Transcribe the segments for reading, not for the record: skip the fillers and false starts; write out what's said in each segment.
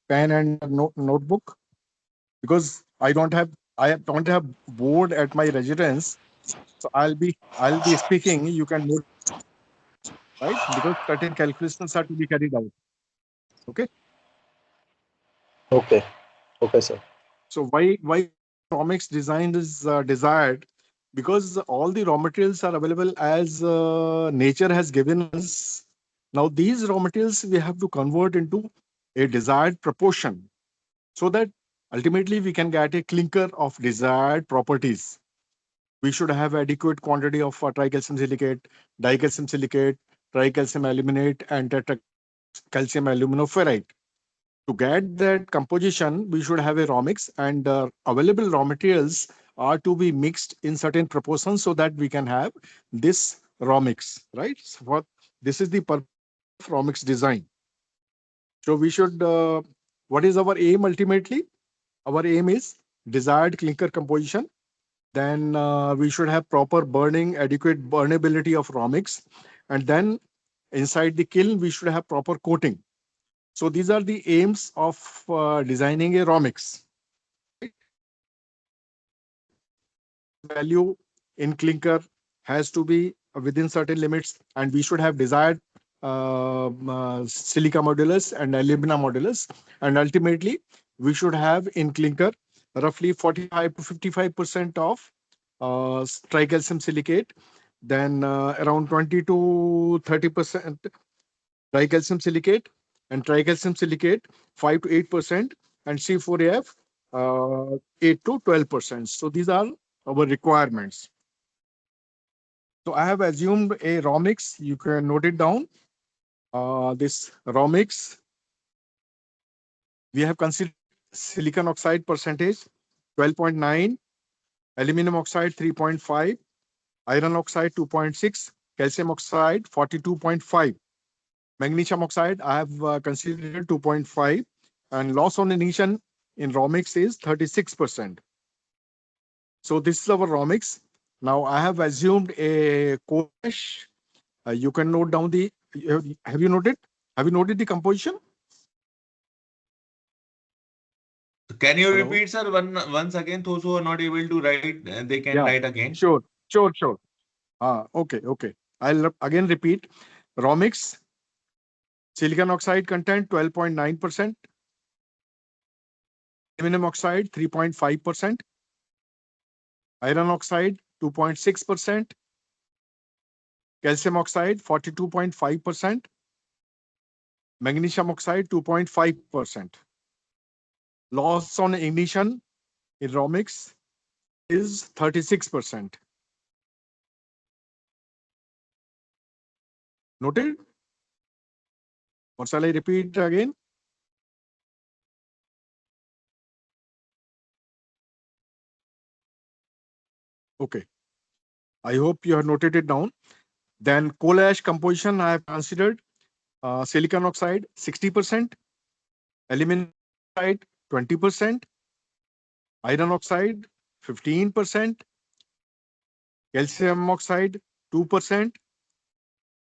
pen and notebook? Because I don't have board at my residence, so I'll be speaking. You can note, right? Because certain calculations are to be carried out. Okay. Okay. Okay, sir. So why Romex design is desired? Because all the raw materials are available as nature has given us. Now these raw materials we have to convert into a desired proportion, so that ultimately we can get a clinker of desired properties. We should have adequate quantity of tricalcium silicate, dicalcium silicate, tricalcium aluminate, and calcium aluminoferrite. To get that composition, we should have a raw mix, and available raw materials are to be mixed in certain proportions so that we can have this raw mix, right? So this is the purpose of raw mix design. So we should, what is our aim ultimately? Our aim is desired clinker composition. Then we should have proper burning, adequate burnability of raw mix. And then inside the kiln, we should have proper coating. So these are the aims of designing a raw mix. Value in clinker has to be within certain limits, and we should have desired silica modulus and alumina modulus, and ultimately we should have in clinker roughly 45 to 55% of tricalcium silicate, then around 20 to 30% tricalcium silicate, and tricalcium silicate 5 to 8%, and C4AF 8 to 12%. So these are our requirements. So I have assumed a raw mix. You can note it down. This raw mix, we have considered silicon oxide percentage 12.9, aluminum oxide 3.5, iron oxide 2.6, calcium oxide 42.5. Magnesium oxide, I have considered 2.5, and loss on ignition in raw mix is 36%. So this is our raw mix. Now I have assumed a coal ash. You can note down the. Have you noted? Have you noted the composition? Can you Hello. repeat, sir, once again? Those who are not able to write, they can Yeah. write again. Sure. Sure. Sure. Okay. Okay. I'll again repeat. Raw mix. Silicon oxide content 12.9%. Aluminum oxide 3.5%. Iron oxide 2.6%. Calcium oxide 42.5%. Magnesium oxide 2.5%. Loss on ignition in raw mix is 36%. Noted? Or shall I repeat again? Okay. I hope you have noted it down. Then coal ash composition, I have considered silicon oxide 60%, aluminum oxide 20%, iron oxide 15%, calcium oxide 2%,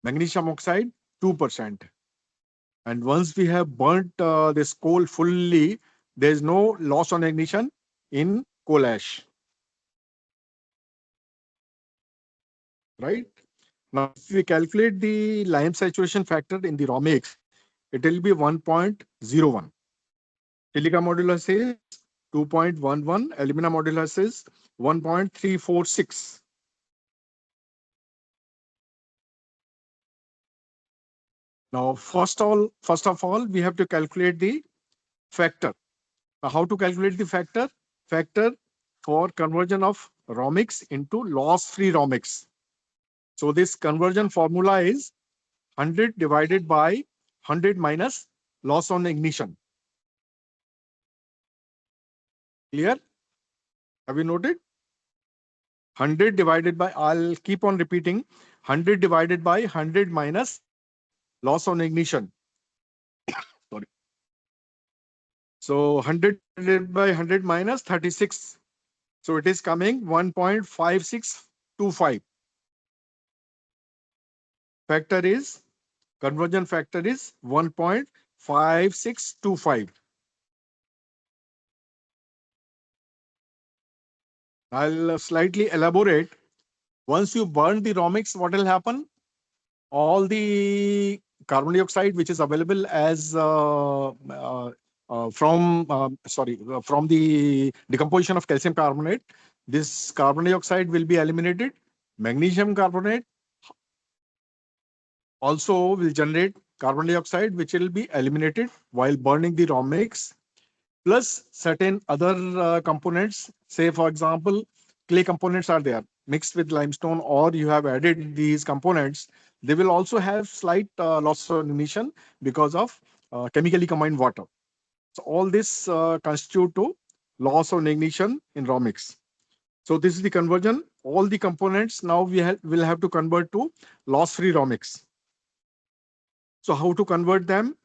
magnesium oxide 2%. And once we have burnt this coal fully, there is no loss on ignition in coal ash. Right? Now, if we calculate the lime saturation factor in the raw mix, it will be 1.01. Silica modulus is 2.11. Alumina modulus is 1.346. Now, first of all, we have to calculate the factor. Now, how to calculate the factor? Factor for conversion of raw mix into loss-free raw mix. So this conversion formula is 100 divided by 100 minus loss on ignition. Clear? Have you noted? 100 divided by, I'll keep on repeating, 100 divided by 100 minus loss on ignition. Sorry. So 100 divided by 100 minus 36. So it is coming 1.5625. Factor is, conversion factor is 1.5625. I'll slightly elaborate. Once you burn the raw mix, what will happen? All the carbon dioxide which is available as from the decomposition of calcium carbonate, this carbon dioxide will be eliminated. Magnesium carbonate also will generate carbon dioxide which will be eliminated while burning the raw mix, plus certain other components. Say for example, clay components are there mixed with limestone, or you have added these components, they will also have slight loss of emission because of chemically combined water. So all this constitute to loss of ignition in raw mix. So this is the conversion. All the components now will have to convert to loss free raw mix. So how to convert them?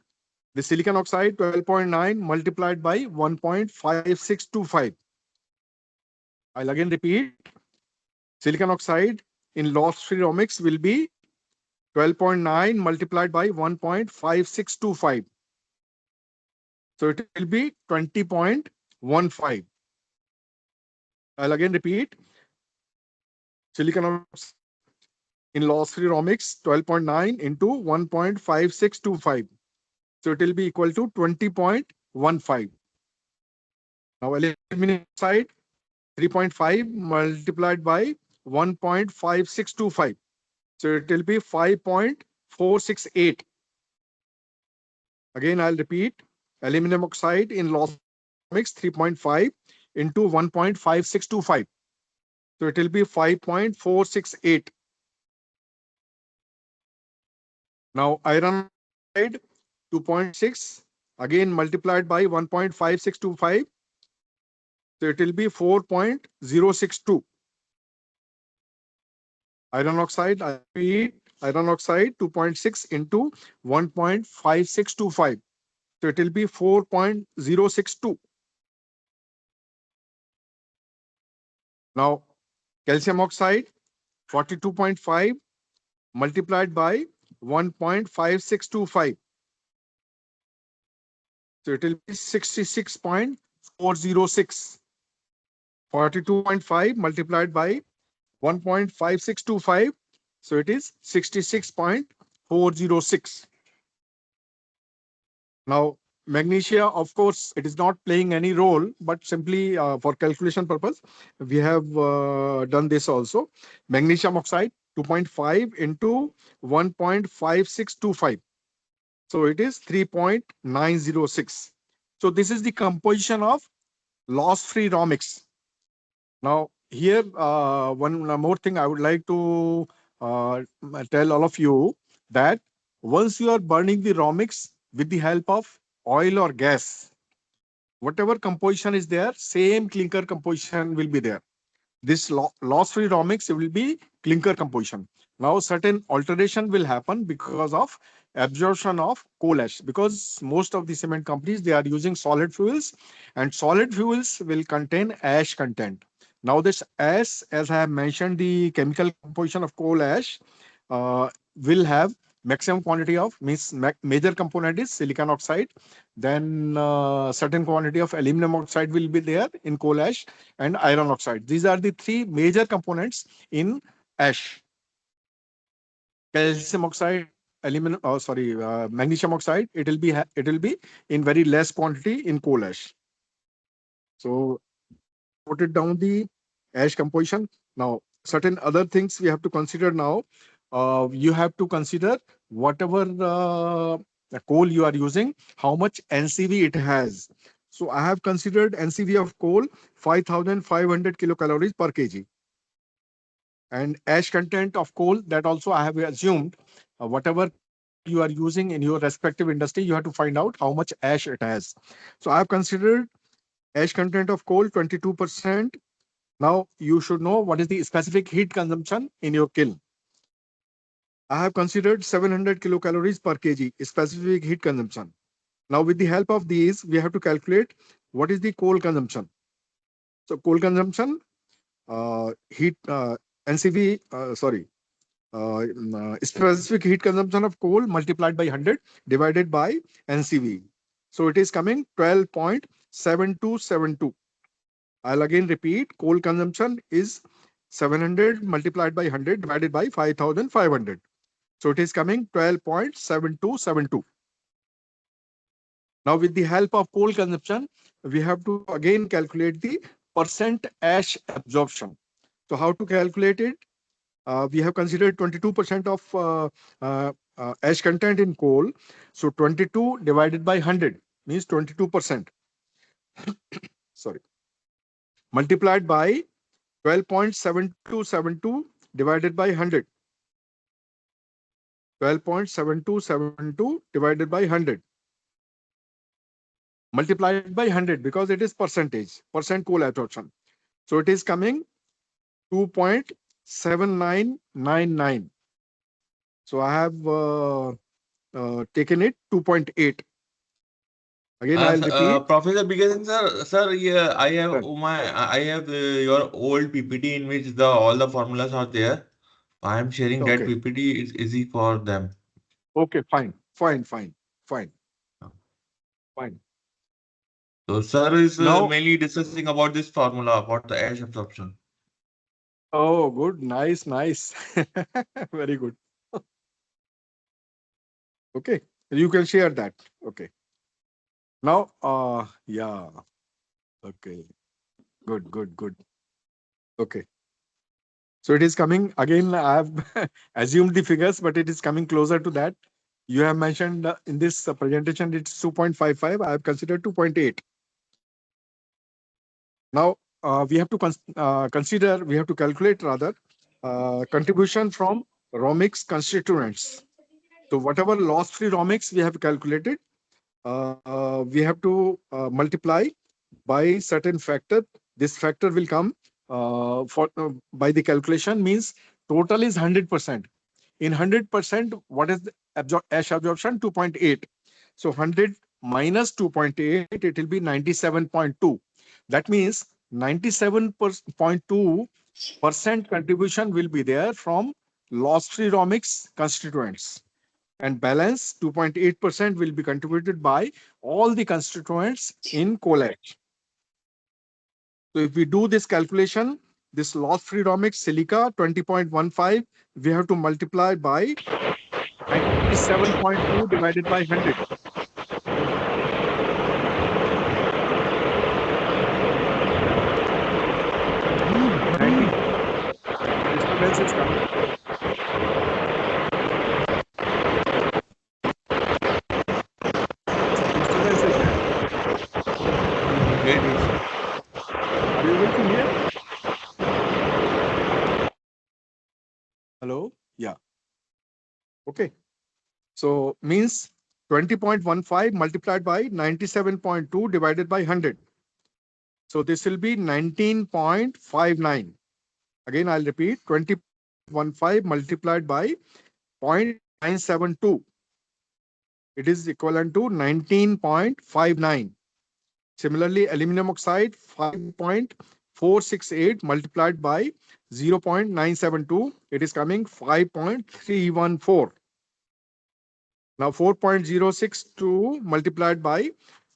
The silicon oxide 12.9 multiplied by 1.5625. I'll again repeat. Silicon oxide in loss-free raw mix will be 12.9 multiplied by 1.5625. So it will be 20.15. I'll again repeat. Silicon oxide in loss-free raw mix 12.9 into 1.5625. So it will be equal to 20.15. Now aluminum oxide 3.5 multiplied by 1.5625. So it will be 5.468. Again, I'll repeat. Aluminum oxide in loss free raw mix 3.5 into 1.5625. So it will be 5.468. Now iron oxide 2.6 again multiplied by 1.5625. So it will be 4.062. Iron oxide, I repeat, iron oxide 2.6 into 1.5625. So it will be 4.062. Now, calcium oxide 42.5 multiplied by 1.5625. So it will be 66.406. 42.5 multiplied by 1.5625. So it is 66.406. Now, magnesia, of course, it is not playing any role, but simply for calculation purpose, we have done this also. Magnesium oxide 2.5 into 1.5625. So it is 3.906. So this is the composition of loss-free raw mix. Now, here, one more thing I would like to tell all of you that once you are burning the raw mix with the help of oil or gas, whatever composition is there, same clinker composition will be there. This loss-free raw mix will be clinker composition. Now, certain alteration will happen because of absorption of coal ash, because most of the cement companies, they are using solid fuels, and solid fuels will contain ash content. Now, this ash, as I have mentioned, the chemical composition of coal ash will have maximum quantity of, means major component is silicon oxide, then certain quantity of aluminum oxide will be there in coal ash, and iron oxide. These are the three major components in ash. Calcium oxide, aluminum, magnesium oxide. It will be in very less quantity in coal ash. So noted down the ash composition. Now, certain other things we have to consider now. You have to consider whatever coal you are using, how much NCV it has. So I have considered NCV of coal 5,500 kilocalories per kg. And ash content of coal, that also I have assumed whatever coal you are using in your respective industry, you have to find out how much ash it has. So I have considered ash content of coal 22%. Now you should know what is the specific heat consumption in your kiln. I have considered 700 kilocalories per kg specific heat consumption. Now with the help of these, we have to calculate what is the coal consumption. So coal consumption, heat NCV, specific heat consumption of coal multiplied by 100 divided by NCV. So it is coming 12.7272. I'll again repeat, coal consumption is 700 multiplied by 100 divided by 5,500. So it is coming 12.7272. Now, with the help of coal consumption, we have to again calculate the percent ash absorption. So how to calculate it? We have considered 22% of ash content in coal. So 22 divided by 100 means 22%. Sorry. Multiplied by 12.7272 divided by 100. 12.7272 divided by 100. Multiplied by 100 because it is percentage, percent coal absorption. So it is coming 2.7999. So I have taken it 2.8. Again, I'll repeat. Professor, because sir, yeah, Sir. I have your old PPT in which the all the formulas are there. I am sharing that Okay. PPT. It's easy for them. Okay. Fine. Fine. Fine. Fine. Fine. So, sir is Now, mainly discussing about this formula about the ash absorption. oh, good. Nice. Nice. Very good. Okay. You can share that. Okay. Now, yeah. Okay. Good. Good. Good. Okay. So it is coming again. I have assumed the figures, but it is coming closer to that. You have mentioned in this presentation it's 2.55. I have considered 2.8. Now we have to consider, we have to calculate rather contribution from raw mix constituents. So whatever loss-free raw mix we have calculated, we have to multiply by certain factor. This factor will come for by the calculation means total is 100%. In 100%, what is the ash absorption? 2.8. So 100 minus 2.8, it will be 97.2. That means 97.2% contribution will be there from loss-free raw mix constituents. And balance 2.8% will be contributed by all the constituents in coal ash. So if we do this calculation, this loss-free raw mix silica 20.15, we have to multiply by 97.2 divided by 100. 90 disturbance is coming. Some disturbance is there. Are you able to hear? Hello? Yeah. Okay. So means 20.15 multiplied by 97.2 divided by 100. So this will be 19.59. Again, I'll repeat 20.15 multiplied by 0.972. It is equivalent to 19.59. Similarly, aluminum oxide 5.468 multiplied by 0.972. It is coming 5.314. Now 4.062 multiplied by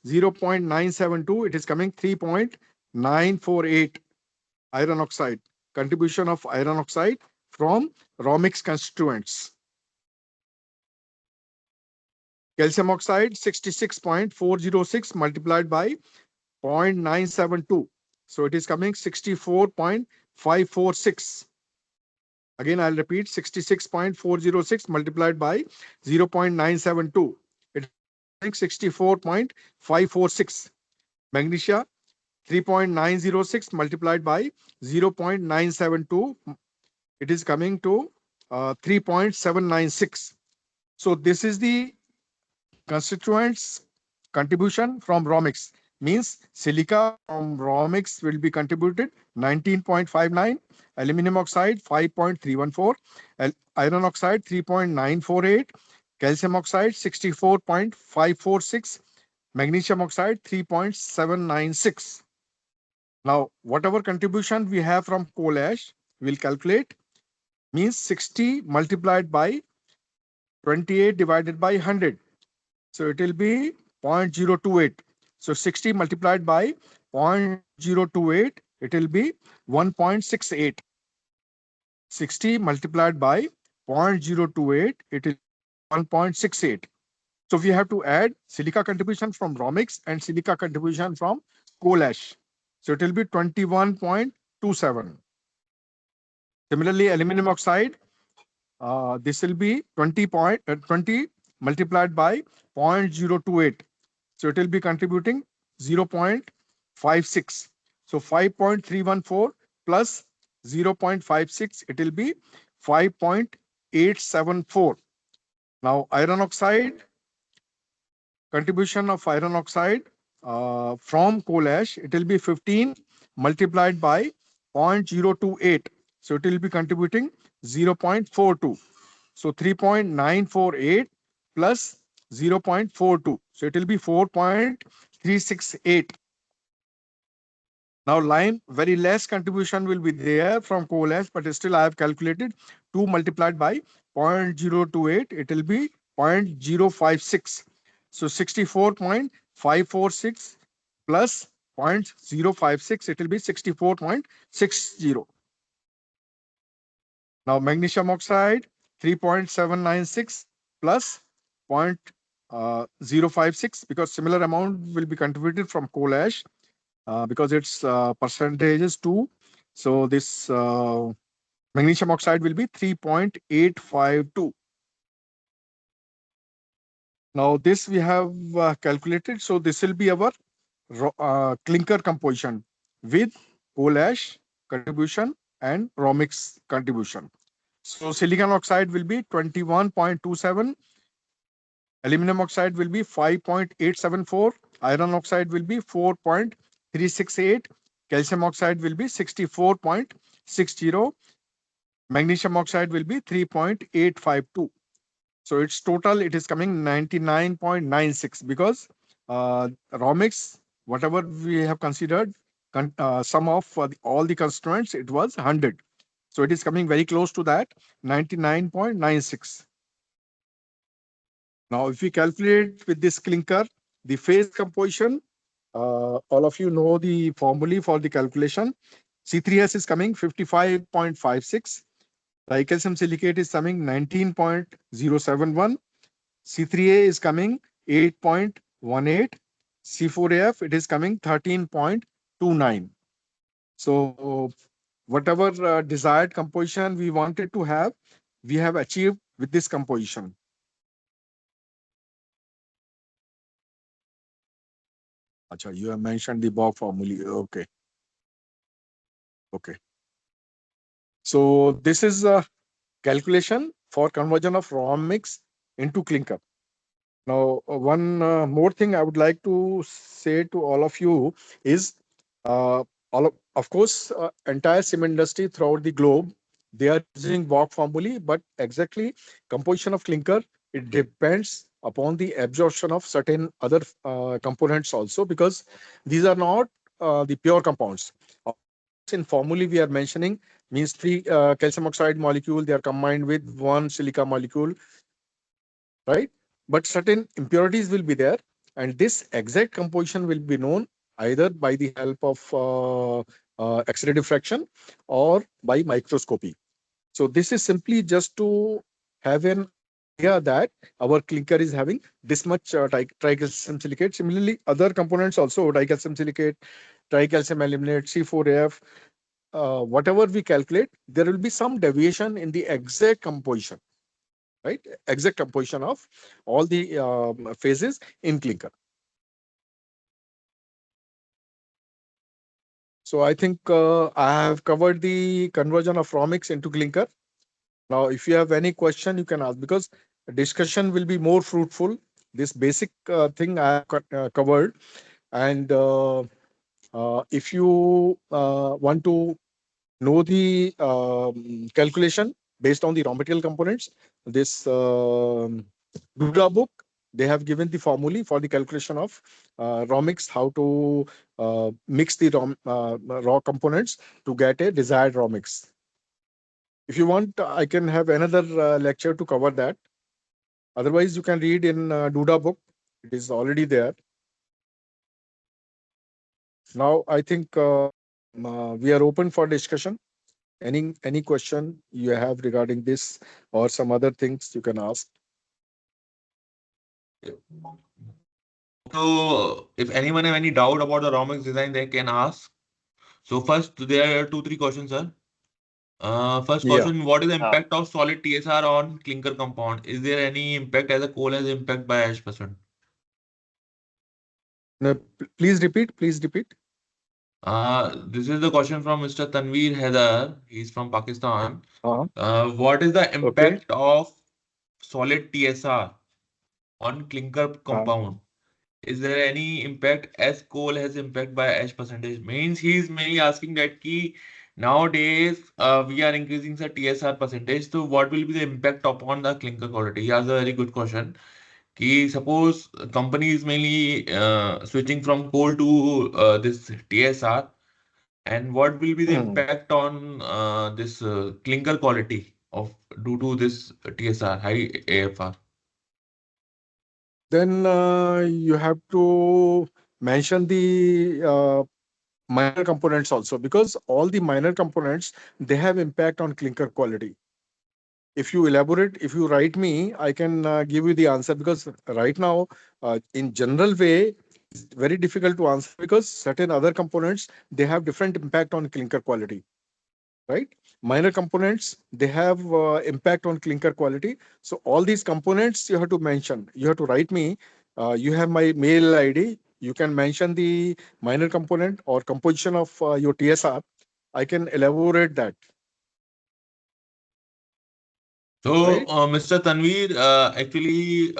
0.972. It is coming 3.948. Iron oxide. Contribution of iron oxide from raw mix constituents. Calcium oxide 66.406 multiplied by 0.972. So it is coming 64.546. Again, I'll repeat 66.406 multiplied by 0.972. It is 64.546. Magnesia 3.906 multiplied by 0.972. It is coming to 3.796. So this is the constituents contribution from raw mix. Means silica from raw mix will be contributed 19.59, aluminum oxide 5.314, iron oxide 3.948, calcium oxide 64.546, magnesium oxide 3.796. Now, whatever contribution we have from coal ash, we'll calculate means 60 multiplied by 28 divided by 100. So it will be 0.028. So 60 multiplied by 0.028, it will be 1.68. 60 multiplied by 0.028, it will be 1.68. So we have to add silica contribution from Romix and silica contribution from coal ash. So it will be 21.27. Similarly, aluminum oxide, this will be 20 multiplied by 0.028. So it will be contributing 0.56. So 5.314 plus 0.56, it will be 5.874. Now, iron oxide, contribution of iron oxide from coal ash, it will be 15 multiplied by 0.028. So it will be contributing 0.42. So 3.948 plus 0.42. So it will be 4.368. Now lime, very less contribution will be there from coal ash, but still I have calculated 2 multiplied by 0.028. It will be 0.056. So 64.546 plus 0.056, it will be 64.60. Now magnesium oxide, 3.796 plus 0.056, because similar amount will be contributed from coal ash because its percentage is 2. So this magnesium oxide will be 3.852. Now this we have calculated. So this will be our clinker composition with coal ash contribution and raw mix contribution. So silicon oxide will be 21.27, aluminum oxide will be 5.874, iron oxide will be 4.368, calcium oxide will be 64.60, magnesium oxide will be 3.852. So its total, it is coming 99.96, because raw mix, whatever we have considered, sum of all the constituents, it was 100. So it is coming very close to that, 99.96. Now, if we calculate with this clinker, the phase composition, all of you know the formula for the calculation. C3S is coming 55.56. Dicalcium silicate is coming 19.071. C3A is coming 8.18. C4AF, it is coming 13.29. So whatever desired composition we wanted to have, we have achieved with this composition. Acha, you have mentioned the Bogue formula. Okay. Okay. So this is a calculation for conversion of raw mix into clinker. Now, one more thing I would like to say to all of you is, of course, entire cement industry throughout the globe, they are using Bogue formula, but exactly composition of clinker, it depends upon the absorption of certain other components also, because these are not the pure compounds. Of course, in formula we are mentioning means 3 calcium oxide molecule, they are combined with 1 silica molecule, right? But certain impurities will be there, and this exact composition will be known either by the help of X-ray diffraction or by microscopy. So this is simply just to have an idea that our clinker is having this much tricalcium silicate. Similarly, other components also, dicalcium silicate, tricalcium aluminate, C4AF, whatever we calculate, there will be some deviation in the exact composition, right? Exact composition of all the phases in clinker. So I think I have covered the conversion of raw mix into clinker. Now, if you have any question, you can ask, because discussion will be more fruitful. This basic thing I have covered. And if you want to know the calculation based on the raw material components, this Duda book, they have given the formula for the calculation of raw mix, how to mix the raw components to get a desired raw mix. If you want, I can have another lecture to cover that. Otherwise, you can read in Duda book. It is already there. Now I think we are open for discussion. Any question you have regarding this or some other things you can ask. So if anyone have any doubt about the ROMX design, they can ask. So first, there are two, three questions, sir. First Yeah. question, what is the impact of solid TSR on clinker compound? Is there any impact as a coal has impact by ash percent? No, please repeat. Please repeat. This is the question from Mr. Tanveer Haidar. He's from Pakistan. Uh-huh. What is the Okay. impact of solid TSR on clinker Uh, compound? Is there any impact as coal has impact by ash percentage? Means he's mainly asking that key nowadays we are increasing the TSR percentage. So what will be the impact upon the clinker quality? He has a very good question. Ki suppose company is mainly switching from coal to this TSR, and what will be the hmm. impact on this clinker quality of due to this TSR high AFR? Then you have to mention the minor components also, because all the minor components, they have impact on clinker quality. If you elaborate, if you write me, I can give you the answer, because right now in general way it's very difficult to answer, because certain other components, they have different impact on clinker quality, right? Minor components, they have impact on clinker quality. So all these components you have to mention, you have to write me. You have my mail ID, you can mention the minor component or composition of your TSR. I can elaborate that, So, right? Mr. Tanveer, actually,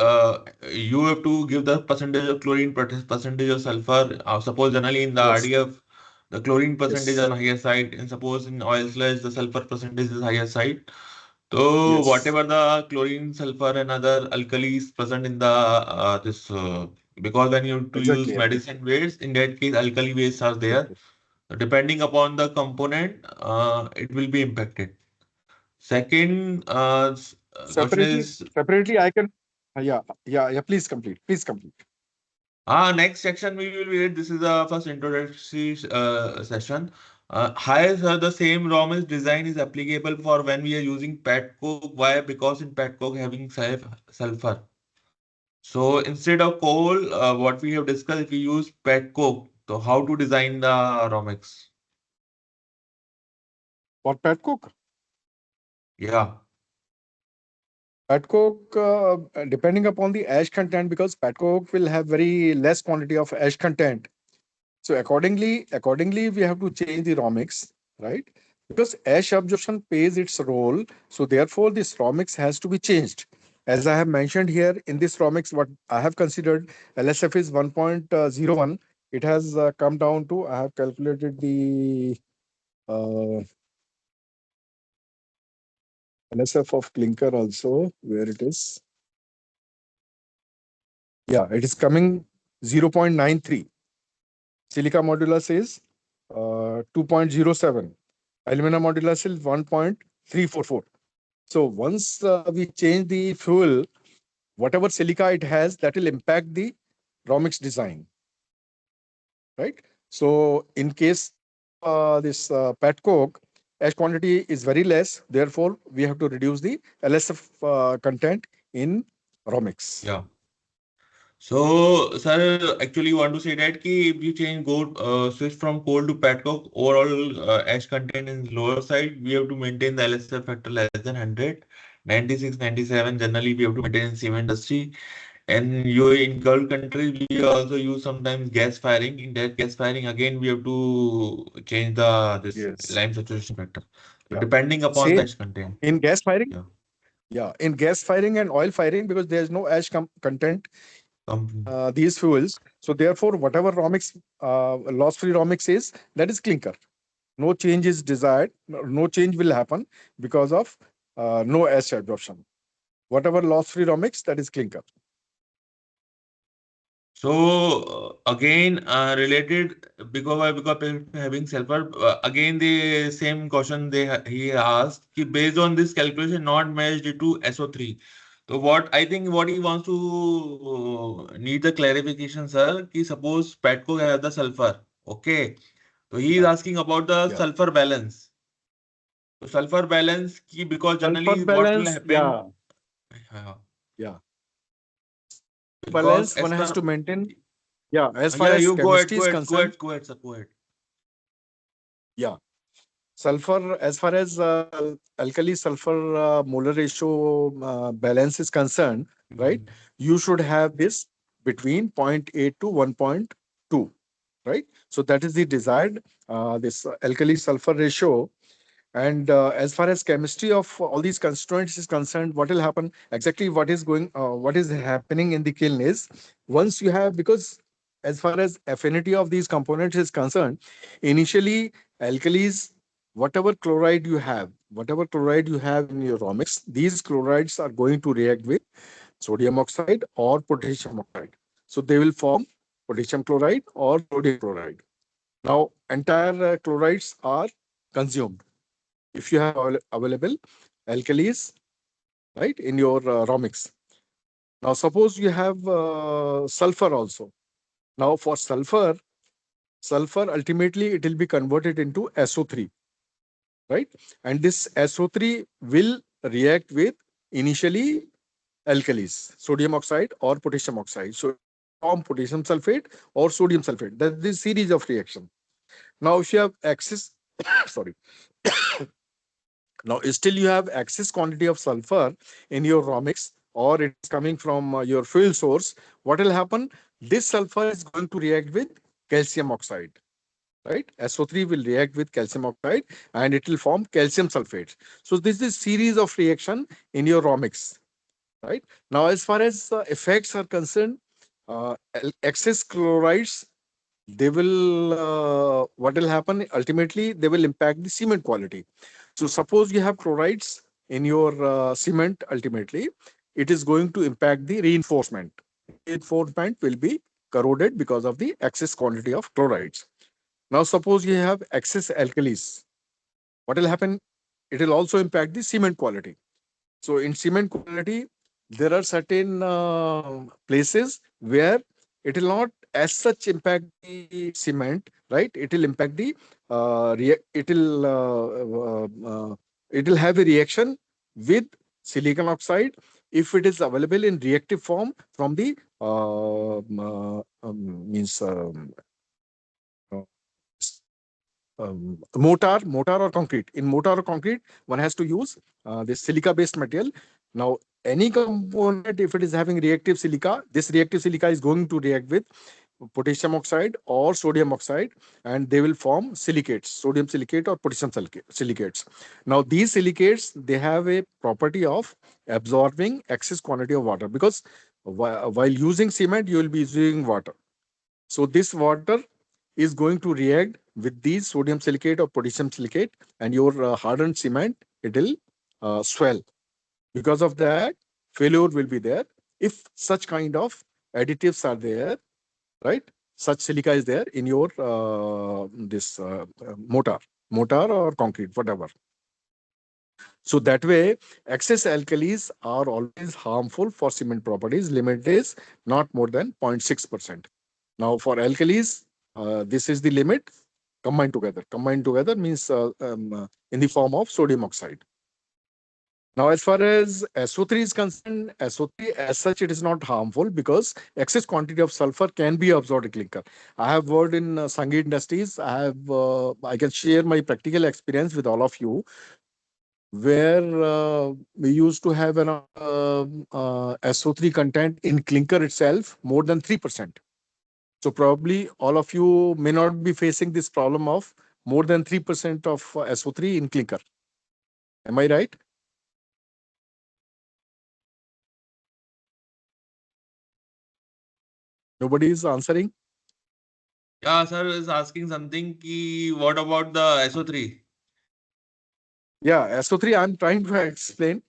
you have to give the percentage of chlorine, percentage of sulfur. Suppose generally in the Yes. RDF, the chlorine percentage Yes. on higher side, and suppose in oil sludge, the sulfur percentage is higher side. So, Yes. whatever the chlorine, sulfur, and other alkalis present in the this, because when you to use Exactly. medicine waste, in that case, alkali waste are there. Exactly. Depending upon the component, it will be impacted. Second question Separately, is separately, I can. Yeah, yeah, yeah. Please complete. Please complete. next section we will read. This is the first introductory session. Hi, sir. The same raw material design is applicable for when we are using pet coke. Why? Because in pet coke having sulfur. So instead of coal, what we have discussed, if we use pet coke, so how to design the raw mix? For pet coke, Yeah, pet coke, depending upon the ash content, because pet coke will have very less quantity of ash content. So accordingly, we have to change the raw mix, right? Because ash absorption plays its role. So therefore, this raw mix has to be changed. As I have mentioned here in this raw mix, what I have considered LSF is 1.01. It has come down to, I have calculated the uh, LSF of clinker also, where it is. Yeah, it is coming 0.93. Silica modulus is 2.07. Alumina modulus is 1.344. So once we change the fuel, whatever silica it has, that will impact the raw mix design, right? So in case of this pet coke, ash quantity is very less. Therefore, we have to reduce the LSF content in raw mix. yeah. So, sir, actually want to say that ki if you change gold, switch from coal to petcoke, overall ash content is lower side. We have to maintain the LSF factor less than 100. 96, 97 generally we have to maintain in cement industry. And you in Gulf countries, we also use sometimes gas firing. In that gas firing, again, we have to change the this Yes. lime saturation factor. So Yeah. depending upon the Same ash content. in gas firing. Yeah. Yeah, in gas firing and oil firing, because there is no ash content in Um, these fuels. So therefore, whatever raw mix, loss-free raw mix is, that is clinker. No change is desired. No change will happen because of no ash absorption. Whatever loss-free raw mix, that is clinker. So again, related because having sulfur again the same question he asked कि based on this calculation not matched to SO3. So what I think what he wants to need the clarification, sir, कि suppose petcoke has the sulfur. Okay. So he is Yeah, asking about the yeah. sulfur balance. So sulfur balance key, because Sulfur generally what will balance, happen? yeah, Uh, yeah. Sulfur because balance as one has per to maintain. Yeah, as far yeah, as you go ahead, chemistry go is ahead, go concerned, ahead, go ahead, sir, go ahead. yeah, sulfur, as far as alkali sulfur molar ratio balance is concerned, right? Mhm. You should have this between zero point 0.8 to 1.2, right? So that is the desired this alkali sulfur ratio. And as far as chemistry of all these constituents is concerned, what will happen exactly? What is happening in the kiln is, once you have, because as far as affinity of these components is concerned, initially alkalis, whatever chloride you have in your raw mix, these chlorides are going to react with sodium oxide or potassium oxide. So they will form potassium chloride or sodium chloride. Now, entire chlorides are consumed if you have available alkalis, right, in your raw mix. Now suppose you have sulfur also. Now for sulfur ultimately it will be converted into SO3, right? And this SO3 will react with initially alkalis, sodium oxide or potassium oxide, so it will form potassium sulfate or sodium sulfate. That is series of reaction. Now if you have excess sorry, now, still you have excess quantity of sulfur in your raw mix, or it is coming from your fuel source. What will happen? This sulfur is going to react with calcium oxide, right? SO3 will react with calcium oxide and it will form calcium sulfate. So this is series of reaction in your raw mix, right? Now, as far as effects are concerned, excess chlorides, they will what will happen ultimately, they will impact the cement quality. So suppose you have chlorides in your cement, ultimately it is going to impact the reinforcement will be corroded because of the excess quantity of chlorides. Now suppose you have excess alkalis, what will happen? It will also impact the cement quality. So in cement quality, there are certain places where it will not as such impact the cement, right? It will impact the it will have a reaction with silicon oxide if it is available in reactive form from the means uh, mortar or concrete. In mortar or concrete, one has to use this silica based material. Now any component, if it is having reactive silica, this reactive silica is going to react with potassium oxide or sodium oxide, and they will form silicates, sodium silicate or potassium silicates. Now these silicates, they have a property of absorbing excess quantity of water, because while using cement you will be using water. So this water is going to react with these sodium silicate or potassium silicate, and your hardened cement, it will swell. Because of that, failure will be there. If such kind of additives are there, right? Such silica is there in your this mortar or concrete, whatever. So that way, excess alkalis are always harmful for cement properties. Limit is not more than 0.6%. Now, for alkalis, this is the limit. Combined together. Combined together means in the form of sodium oxide. Now, as far as SO3 is concerned, SO3 as such, it is not harmful because excess quantity of sulfur can be absorbed in clinker. I have worked in Sanghi Industries. I can share my practical experience with all of you, where we used to have around SO3 content in clinker itself more than 3%. So probably all of you may not be facing this problem of more than 3% of SO3 in clinker. Am I right? Nobody is answering. Yeah, sir is asking something ki what about the SO3? Yeah, SO3, I'm trying to explain.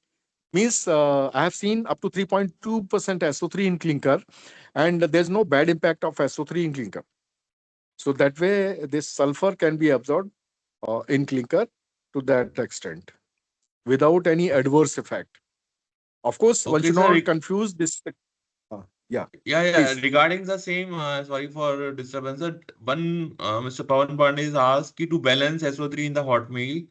Means I have seen up to 3.2% SO3 in clinker, and there's no bad impact of SO3 in clinker. So that way, this sulfur can be absorbed in clinker to that extent without any adverse effect. Of course, one Okay, should sir. not confuse this. Yeah, Yeah. please. Regarding the same, sorry for disturbance. One, Mr. Pawan Pandey is asked ki to balance SO3 in the hot meal.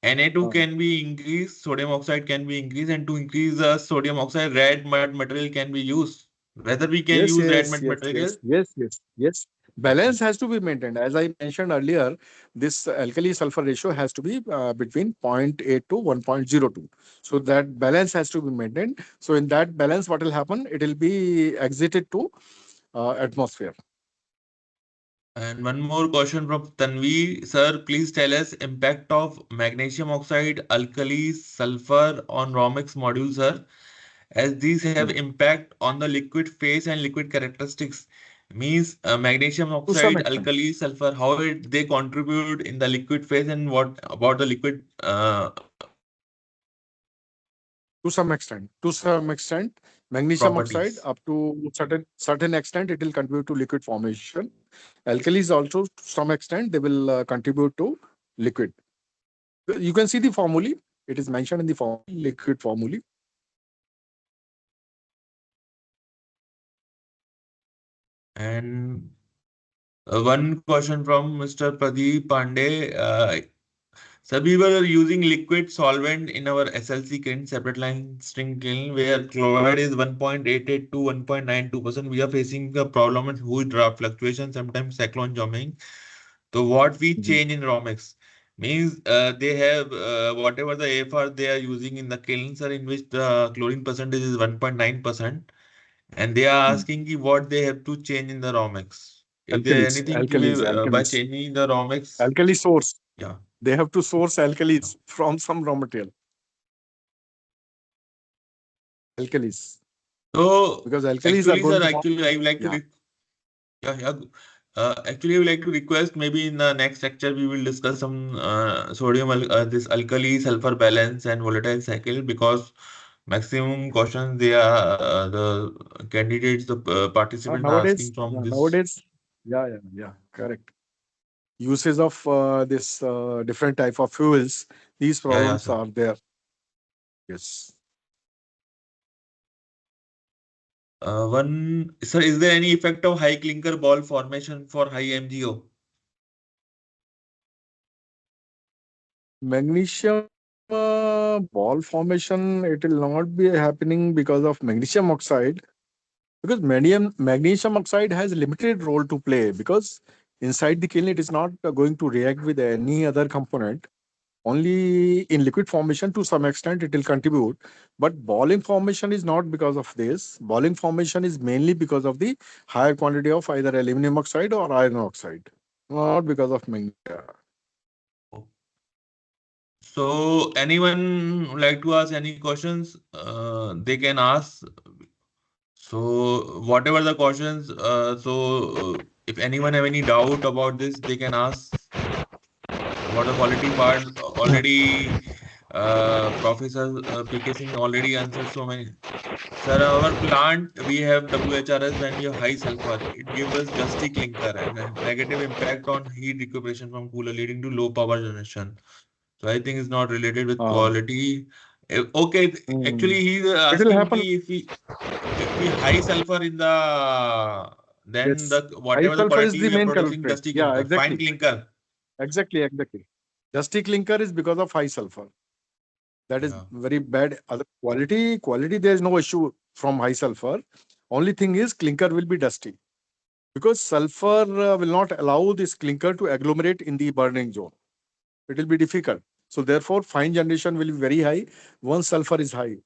Na2 Uh, can be increased, sodium oxide can be increased, and to increase the sodium oxide, red mud material can be used. Whether we can Yes, use red yes, mud yes, material? yes, yes, yes, yes. Okay. Balance has to be maintained. As I mentioned earlier, this alkali sulfur ratio has to be between zero point 0.8 to 1.02. So that balance has to be maintained. So in that balance, what will happen? It will be exited to atmosphere. And one more question from Tanvi. Sir, please tell us impact of magnesium oxide, alkali, sulfur on ROMX module, sir, as these have Hmm. impact on the liquid phase and liquid characteristics. Means magnesium To some oxide, extent. alkali, sulfur, how they contribute in the liquid phase and what about the liquid To some extent, magnesium oxide properties? up to certain extent it will contribute to liquid formation. Alkalis also to some extent they will contribute to liquid. You can see the formulae. It is mentioned in the formulae, liquid formulae. And one question from Mr. Pradeep Pandey. So we were using liquid solvent in our SLC kiln, separate line string kiln, where chloride is 1.88 to 1.92%. We are facing the problem with huge draft fluctuation, sometimes cyclone jamming. So what we Mhm. change in ROMX means they have whatever the AFR they are using in the kilns are in which the chlorine percentage is 1.9%, and they are Mm. asking ki what they have to change in the ROMX. If there Alkalis, anything ki alkalis, by alkalis. changing the ROMX, Alkali source. yeah. They have to source alkalis from some raw material. Alkalis. So Because alkalis are actually, going sir, to form. actually, I would like to, Yeah. yeah. Actually, I would like to request maybe in the next lecture we will discuss some this alkali sulfur balance and volatile cycle because maximum questions they are the candidates the participants are Nowadays, asking from yeah, this. nowadays, yeah, correct. Uses of this different type of fuels, these Yeah, problems sir. are there. Yes. One, sir, is there any effect of high clinker ball formation for high MgO? Magnesium ball formation, it will not be happening because of magnesium oxide. Because magnesium oxide has limited role to play because inside the kiln it is not going to react with any other component. Only in liquid formation to some extent it will contribute, but balling formation is not because of this. Balling formation is mainly because of the higher quantity of either aluminum oxide or iron oxide, not because of magnesia. So anyone would like to ask any questions? They can ask. So whatever the questions, if anyone have any doubt about this, they can ask about the quality part. Already, Professor PK Singh already answered so many. Sir, our plant, we have WHRS when we have high sulfur. It gives us dusty clinker and a negative impact on heat recuperation from cooler, leading to low power generation. So I think it's not related with Uh, quality. Okay, mm, actually he's it will asking happen. ki if we high sulfur in the then Yes, the high whatever the sulfur is quality the we are main producing culprit. dusty Yeah, clinker, fine exactly, clinker. exactly. Dusty clinker is because of high sulfur. That is Yeah. very bad. Other quality, there is no issue from high sulfur. Only thing is clinker will be dusty because sulfur will not allow this clinker to agglomerate in the burning zone. It will be difficult. So therefore, fine generation will be very high once sulfur is high.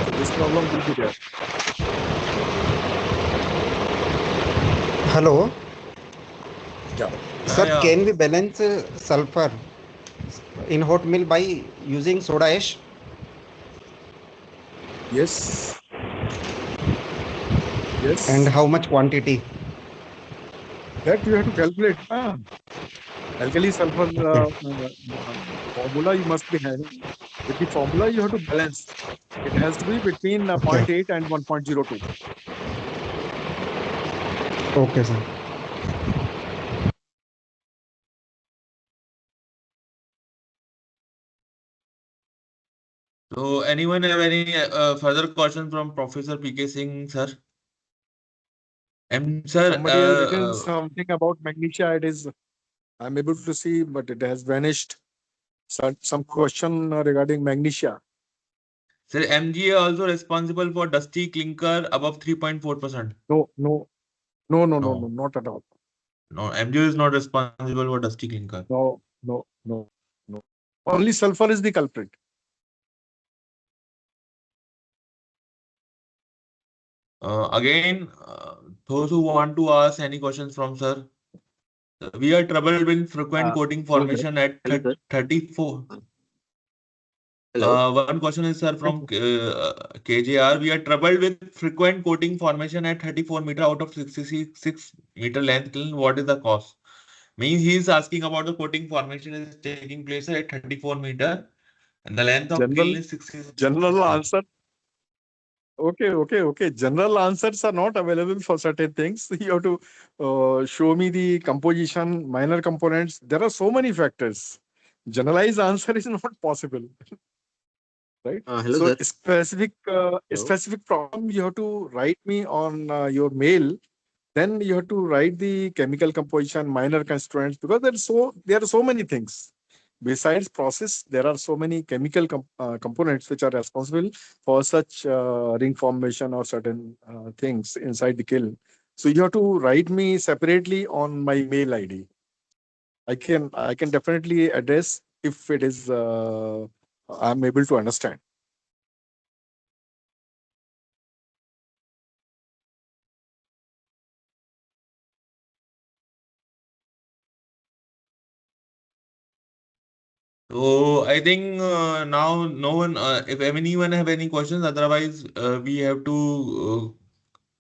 So this problem will be there. Hello, Yeah. Yeah, sir. yeah. Can we balance sulfur in hot meal by using soda ash? Yes. And Yes. how much quantity? That you have to calculate. Alkali sulfur formula you must be having. With the formula, you have to balance. It has to be between zero Okay, point 0.8 and 1.02. okay, sir. So anyone have any further questions from Professor PK Singh, sir? And sir, Somebody has written something about magnesia. It is I'm able to see, but it has vanished. Some question regarding magnesia. sir, MGA also responsible for dusty clinker above 3.4%. No, no, no, No, not at all. no, MGA is not responsible for dusty clinker. No, no, no, no. Only sulfur is the culprit. Again, those who want to ask any questions from sir, we are troubled with frequent coating Hello, sir. formation at Hello, sir. 34. Hello. One question is, sir, from KJR. We are troubled with frequent coating formation at 34 meter out of 66 meter length. What is the cause? Means he is asking about the coating formation is taking place at 34 meter and the length of kiln General, is 66 general meter. answer. Okay. General answers are not available for certain things. You have to show me the composition, minor components. There are so many factors. Generalized answer is not possible, right? Hello, So sir. Hello. specific problem you have to write me on your mail. Then you have to write the chemical composition, minor constituents, because there are so many things. Besides process, there are so many chemical components which are responsible for such ring formation or certain things inside the kiln. So you have to write me separately on my mail ID. I can definitely address if it is I'm able to understand. So I think now no one, if anyone have any questions, otherwise we have to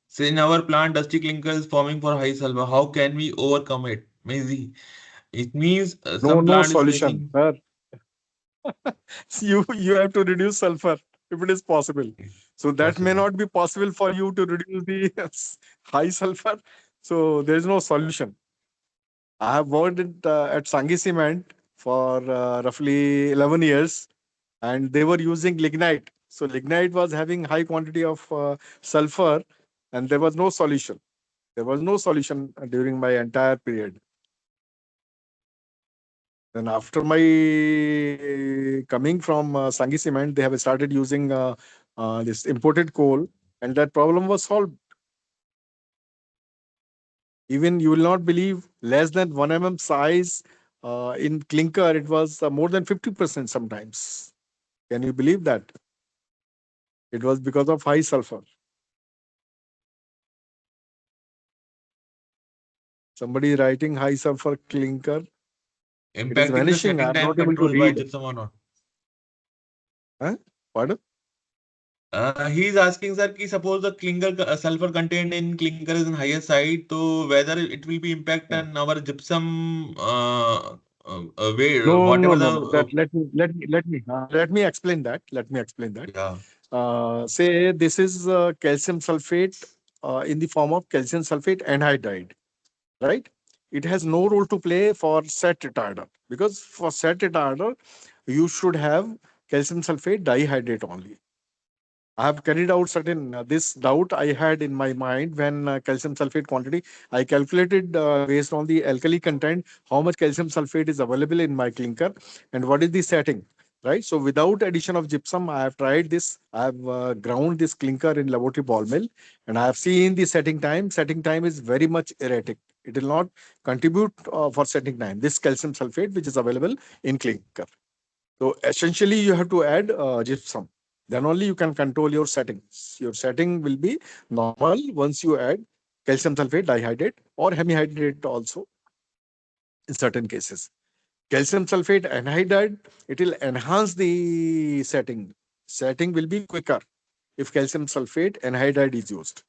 say in our plant dusty clinker is forming for high sulfur. How can we overcome it? Maybe it means No, some no plant is solution, facing. sir. You have to reduce sulfur if it is possible. So that may Possible. not be possible for you to reduce the high sulfur. So there is no solution. I have worked at Sanghi Cement for roughly 11 years, and they were using lignite. So lignite was having high quantity of sulfur, and there was no solution. There was no solution during my entire period. Then after my coming from Sanghi Cement, they have started using this imported coal, and that problem was solved. Even you will not believe, less than 1 size in clinker, it was more than 50% sometimes. Can you believe that? It was because of high sulfur. Somebody writing high sulfur clinker. It is Impacting the vanishing. I setting am time not able to control by read. gypsum or not? Huh? Pardon? He is asking, sir, कि suppose the clinker sulfur contained in clinker is in higher side, so whether it will be impact Uh, on our gypsum way, No, no, whatever no, the no. That let me explain that. Let me explain that. yeah. Say this is calcium sulfate in the form of calcium sulfate anhydride, right? It has no role to play for set retarder, because for set retarder you should have calcium sulfate dihydrate only. I have carried out certain this doubt I had in my mind when calcium sulfate quantity I calculated based on the alkali content how much calcium sulfate is available in my clinker and what is the setting, right? So without addition of gypsum, I have tried this. I have ground this clinker in laboratory ball mill, and I have seen the setting time. Setting time is very much erratic. It will not contribute for setting time. This calcium sulfate which is available in clinker. So essentially, you have to add gypsum. Then only you can control your settings. Your setting will be normal once you add calcium sulfate dihydrate or hemihydrate also in certain cases. Calcium sulfate anhydride, it will enhance the setting. Setting will be quicker if calcium sulfate anhydride is used.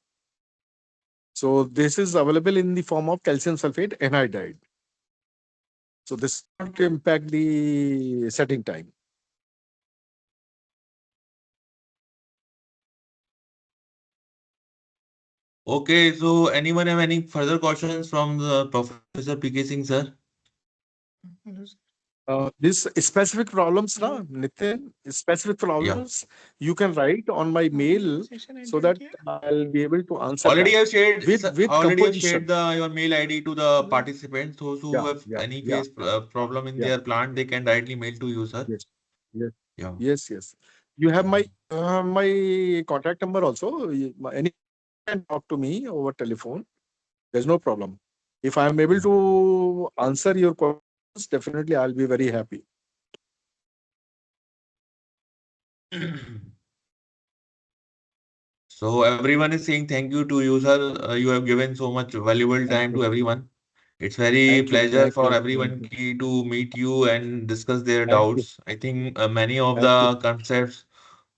So this is available in the form of calcium sulfate anhydride. So this will not impact the setting time. Okay, so anyone have any further questions from the Professor PK Singh, sir? This specific problems, na, Nitin, specific Yeah. problems, you can write on my mail so that I'll be able to answer Already that I've shared, with already I've shared composition. the your mail ID to the participants. Those who Yeah, have yeah, any yeah, face yeah, problem in yeah. their plant, they can directly mail to you, sir. Yes, yes, Yeah. yes, yes. You have Yeah. my contact number also. Anytime you can talk to me over telephone. There's no problem. If I am able to answer your questions, definitely I'll be very happy. So everyone is saying thank you to you, sir. You have given so much valuable Thank time you. to everyone. It's very Thank you. pleasure Thank for you. Thank everyone you. to meet you and discuss their Thank you. doubts. I think many of Thank you. the concepts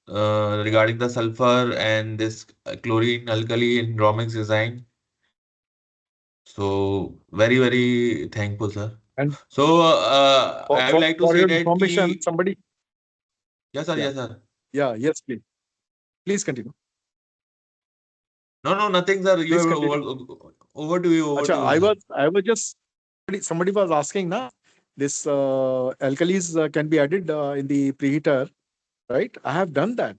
regarding the sulfur and this chlorine alkali in drawings design. So very, very thankful, sir. And So for, I would for, like to for say your that information, key. somebody. Yes, sir. Yeah. Yes, sir. Yeah. Yes, please. Please continue. No, no, nothing, sir. You Please have continue. over to you. Over Acha, to you, sir. I was just somebody was asking na this alkalis can be added in the preheater, right? I have done that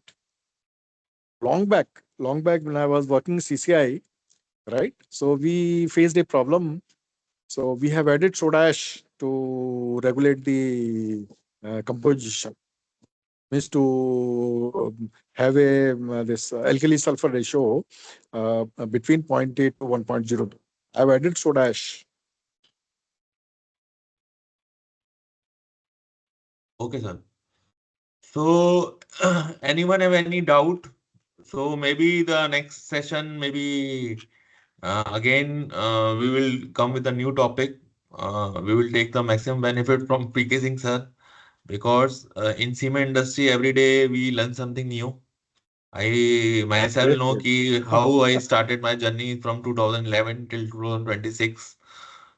long back when I was working CCI, right? So we faced a problem. So we have added soda ash to regulate the composition, means to have a this alkali sulfur ratio between zero point 0.8 to 1.02. I've added soda ash. Okay, sir. So anyone have any doubt? So maybe the next session, maybe we will come with a new topic. We will take the maximum benefit from pre-casing, sir, because in cement industry every day we learn something new. I myself Yes, know yes. ki how I started my journey from 2011 till 2026.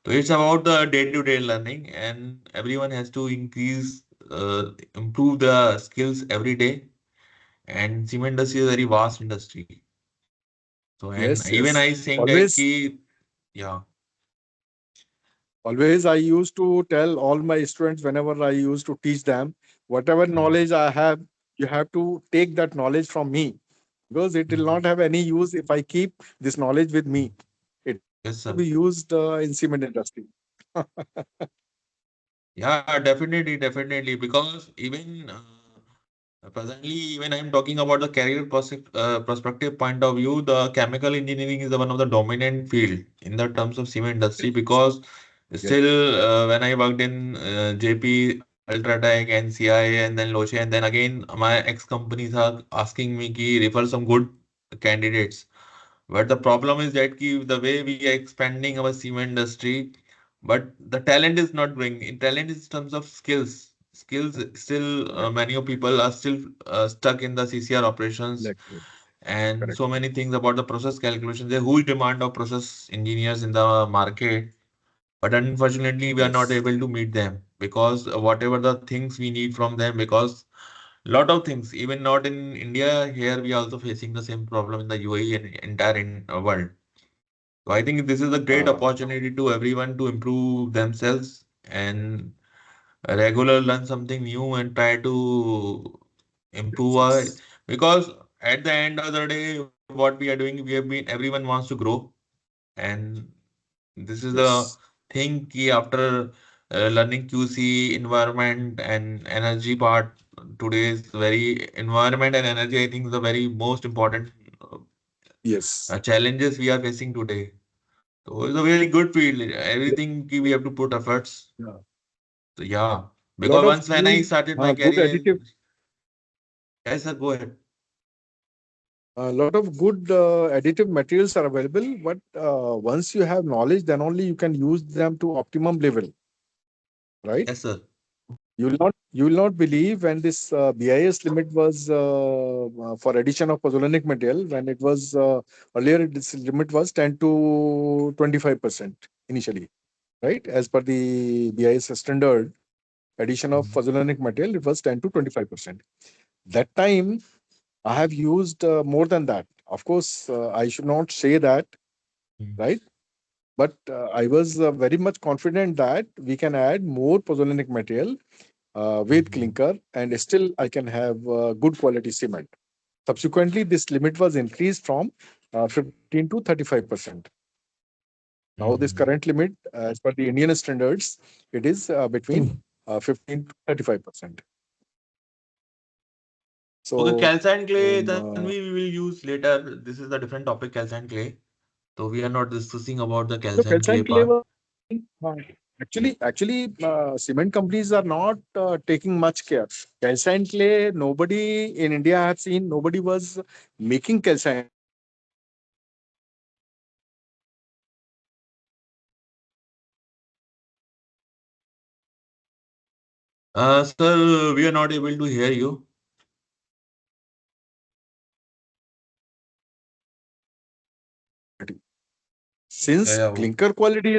So it's about the day-to-day learning, and everyone has to improve the skills every day. And cement industry is a very vast industry. So and Yes, even yes. I saying that Always, ki yeah, always I used to tell all my students whenever I used to teach them, whatever mm, knowledge I have, you have to take that knowledge from me because it will mm, not have any use if I keep this knowledge with me. It yes, to sir. be used in cement industry. Yeah, definitely, definitely. Because even presently, even I'm talking about the career perspective point of view, the chemical engineering is the one of the dominant field in the terms of cement industry because Yes, still when I worked in JP, Ultratech, NCI, and then Loche, and then again my ex companies are asking me ki refer some good candidates. But the problem is that ki the way we are expanding our cement industry, but the talent is not growing. In talent is terms of skills. Skills still correct. many of people are still stuck in the CCR operations Correct. and Correct. so many things about the process calculation. There's a huge demand of process engineers in the market, but unfortunately we are not Yes. able to meet them because whatever the things we need from them because lot of things even not in India here we are also facing the same problem in the UAE and entire world. So I think this is a great Uh, opportunity to everyone to improve themselves and regular learn something new and try to improve yes. our Yes. because at the end of the day what we are doing we have been everyone wants to grow and this is the Yes. thing key after learning QC environment and energy part today is very environment and energy I think is the very most important Yes. challenges we are facing today. So it's a very good field. Yeah. Everything we have to put efforts. Yeah. So yeah, Lot because of once when I started my good career, additive. yes sir, go ahead. A lot of good additive materials are available, but once you have knowledge, then only you can use them to optimum level, right? Yes sir. You will not believe when this BIS limit was for addition of pozzolanic material when it was earlier this limit was 10 to 25% initially, right? As per the BIS standard, addition of Mm, pozzolanic material it was 10 to 25%. That time I have used more than that. Of course, I should not say that, mm, right? But I was very much confident that we can add more pozzolanic material with Mhm. clinker, and still I can have good quality cement. Subsequently, this limit was increased from 15 to 35%. Now, this Mhm. current limit, as per the Indian standards, it is between 15 to 35%. Okay, So, calcine clay, um, then we will use later. This is a different topic, calcine clay. So we are not discussing about the no, calcine clay calcine clay part. was actually, cement companies are not taking much care. Calcine clay, nobody in India I have seen, nobody was making calcine clay. Sir, we are not able to hear you. Since Yeah, yeah. clinker quality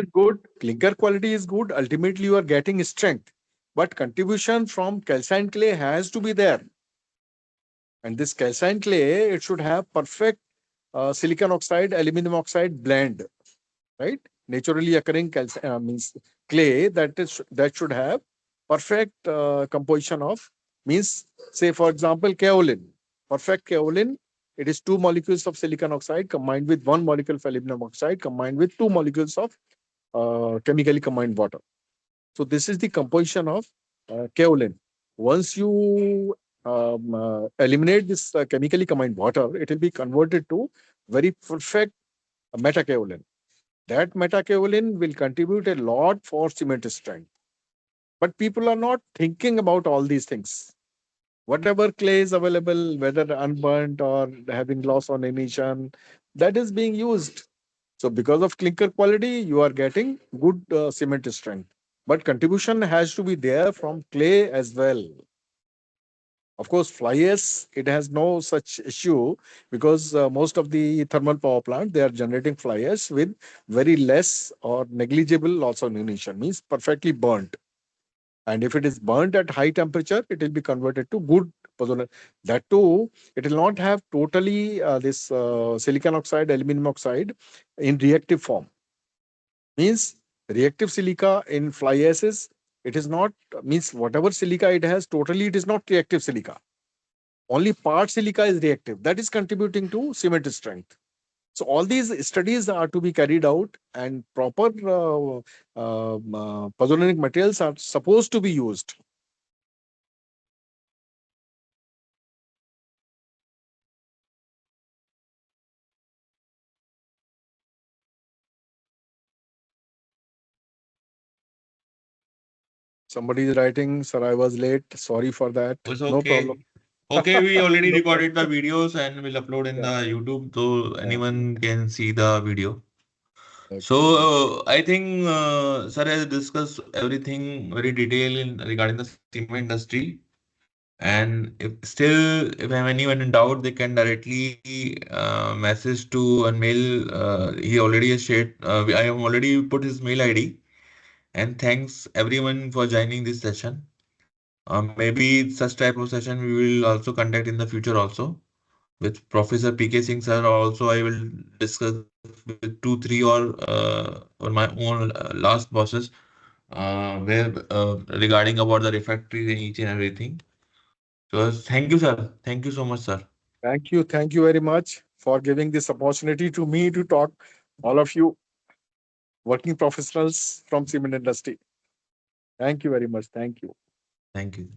is good, ultimately you are getting strength. But contribution from calcine clay has to be there. And this calcine clay, it should have perfect silicon oxide, aluminum oxide blend, right? Naturally occurring means clay that should have perfect composition of, means, say for example, kaolin. Perfect kaolin, it is two molecules of silicon oxide combined with one molecule of aluminum oxide combined with two molecules of chemically combined water. So this is the composition of kaolin. Once you eliminate this chemically combined water, it will be converted to very perfect metakaolin. That metakaolin will contribute a lot for cement strength. But people are not thinking about all these things. Whatever clay is available, whether unburnt or having loss on emission, that is being used. So because of clinker quality, you are getting good cement strength. But contribution has to be there from clay as well. Of course, fly ash, it has no such issue because most of the thermal power plant, they are generating fly ash with very less or negligible loss of emission, means perfectly burnt. And if it is burnt at high temperature, it will be converted to good pozzolanic. That too, it will not have totally this silicon oxide, aluminum oxide in reactive form. Means reactive silica in fly ashes, it is not, means whatever silica it has, totally it is not reactive silica. Only part silica is reactive. That is contributing to cement strength. So all these studies are to be carried out, and proper pozzolanic materials are supposed to be used. Somebody is writing, sir, I was late. Sorry for that. It's No problem. okay. Okay, we already No recorded the problem. videos and will upload in Yeah, the YouTube so yeah. anyone can see the video. So Okay. I think sir has discussed everything very detailed in regarding the cement industry. And if have anyone in doubt, they can directly message to and mail. He already has shared. I have already put his mail ID. And thanks everyone for joining this session. Maybe such type of session we will also conduct in the future also with Professor PK Singh sir. Also, I will discuss with two, three or my own last bosses where regarding about the refractories and each and everything. So thank you, sir. Thank you so much, sir. Thank you. Thank you very much for giving this opportunity to me to talk, all of you working professionals from cement industry. Thank you very much. Thank you. Thank you.